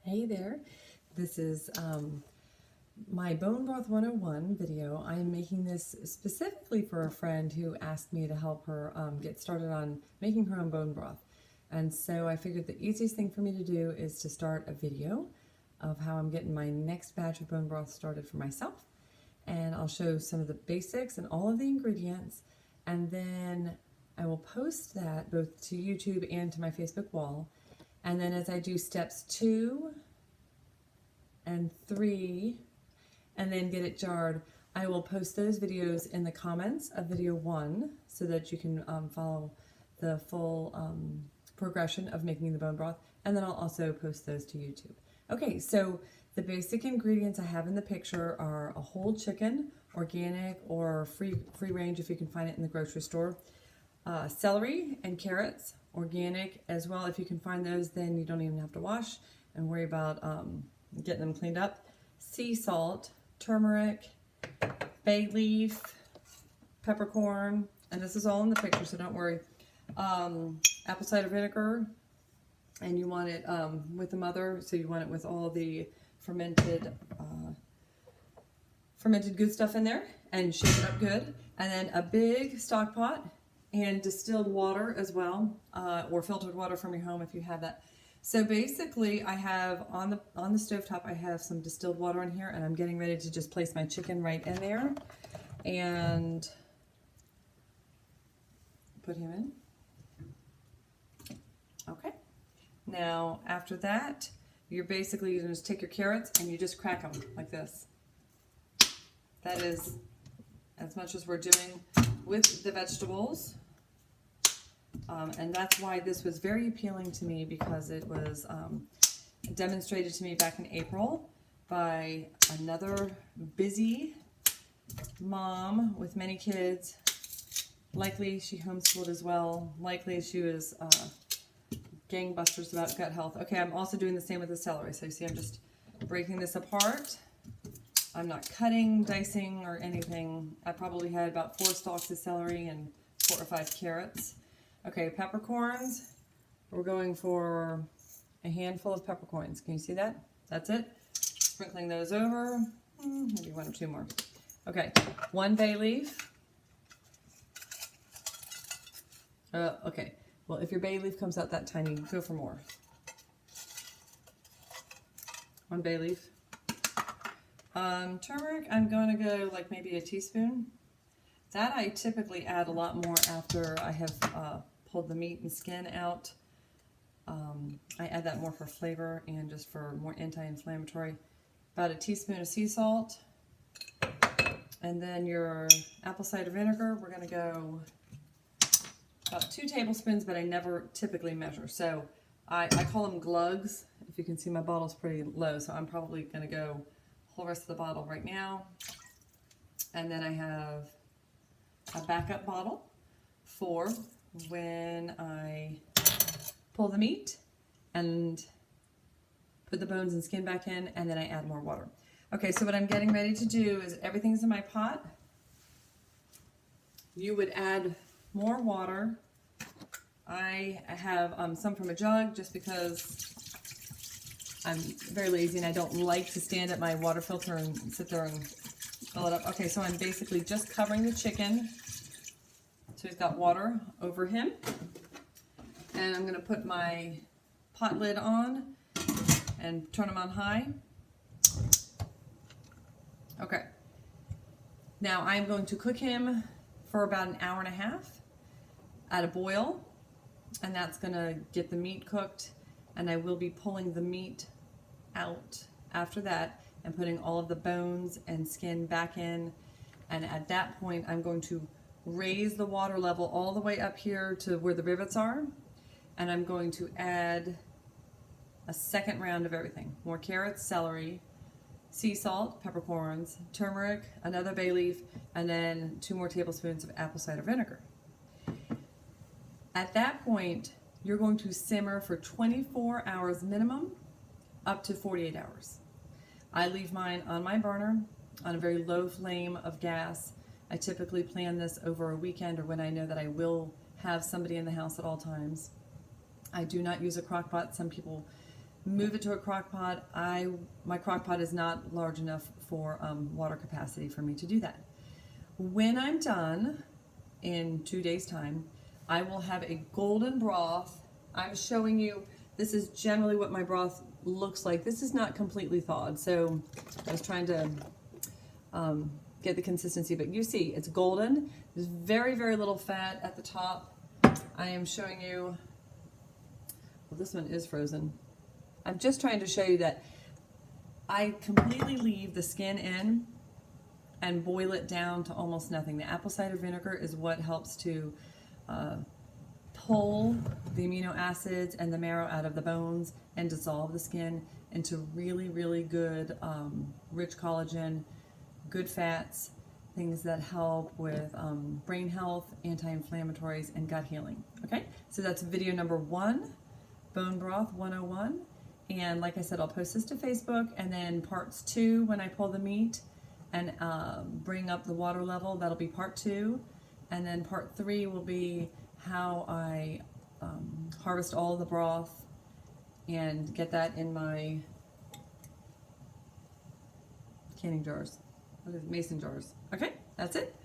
Hey there, this is my Bone Broth 101 video. I'm making this specifically for a friend who asked me to help her get started on making her own bone broth. And so I figured the easiest thing for me to do is to start a video of how I'm getting my next batch of bone broth started for myself. And I'll show some of the basics and all of the ingredients, and then I will post that both to YouTube and to my Facebook wall. And then as I do steps 2 and 3 and then get it jarred, I will post those videos in the comments of video 1 so that you can follow the full progression of making the bone broth. And then I'll also post those to YouTube. Okay, so the basic ingredients I have in the picture are a whole chicken, organic or free range if you can find it in the grocery store, celery and carrots, organic as well. If you can find those, then you don't even have to wash and worry about getting them cleaned up. Sea salt, turmeric, bay leaf, peppercorn, and this is all in the picture, so don't worry. Apple cider vinegar, and you want it with the mother, so you want it with all the fermented good stuff in there, and shake it up good. And then a big stock pot and distilled water as well, or filtered water from your home if you have that. So basically I have on the stovetop, I have some distilled water in here, and I'm getting ready to just place my chicken right in there and put him in. Okay. Now after that, you're basically going to just take your carrots and you just crack them like this. That is as much as we're doing with the vegetables. And that's why this was very appealing to me, because it was demonstrated to me back in April by another busy mom with many kids. Likely she homeschooled as well. Likely she was gangbusters about gut health. Okay, I'm also doing the same with the celery. So you see I'm just breaking this apart. I'm not cutting, dicing, or anything. I probably had about 4 stalks of celery and 4 or 5 carrots. Okay, peppercorns. We're going for a handful of peppercorns. Can you see that? That's it. Sprinkling those over. Maybe 1 or 2 more. Okay, 1 bay leaf. Okay, well, if your bay leaf comes out that tiny, go for more. 1 bay leaf. Turmeric, I'm going to go like maybe a teaspoon. That I typically add a lot more after I have pulled the meat and skin out. I add that more for flavor and just for more anti-inflammatory. About a teaspoon of sea salt. And then your apple cider vinegar, we're going to go about 2 tablespoons, but I never typically measure. So I call them glugs. If you can see, my bottle's pretty low, so I'm probably going to go whole rest of the bottle right now. And then I have a backup bottle for when I pull the meat and put the bones and skin back in, and then I add more water. Okay, so what I'm getting ready to do is everything's in my pot. You would add more water. I have some from a jug just because I'm very lazy and I don't like to stand at my water filter and sit there and fill it up. Okay, so I'm basically just covering the chicken. So he's got water over him. And I'm going to put my pot lid on and turn him on high. Okay. Now I'm going to cook him for about 1.5 hours at a boil. And that's going to get the meat cooked. And I will be pulling the meat out after that and putting all of the bones and skin back in. And at that point, I'm going to raise the water level all the way up here to where the rivets are. And I'm going to add a second round of everything. More carrots, celery, sea salt, peppercorns, turmeric, another bay leaf, and then 2 more tablespoons of apple cider vinegar. At that point, you're going to simmer for 24 hours minimum, up to 48 hours. I leave mine on my burner on a very low flame of gas. I typically plan this over a weekend or when I know that I will have somebody in the house at all times. I do not use a crock pot. Some people move it to a crock pot. My crock pot is not large enough for water capacity for me to do that. When I'm done in 2 days time, I will have a golden broth. I'm showing you, this is generally what my broth looks like. This is not completely thawed, so I was trying to get the consistency, but you see it's golden. There's very, very little fat at the top. I am showing you, well, this one is frozen. I'm just trying to show you that I completely leave the skin in and boil it down to almost nothing. The apple cider vinegar is what helps to pull the amino acids and the marrow out of the bones and dissolve the skin into really, really good, rich collagen, good fats, things that help with brain health, anti-inflammatories, and gut healing. Okay, so that's video number 1, Bone Broth 101. And like I said, I'll post this to Facebook, and then parts 2, when I pull the meat and bring up the water level, that'll be part 2. And then part 3 will be how I harvest all the broth and get that in my canning jars. What is it? Mason jars. Okay, that's it.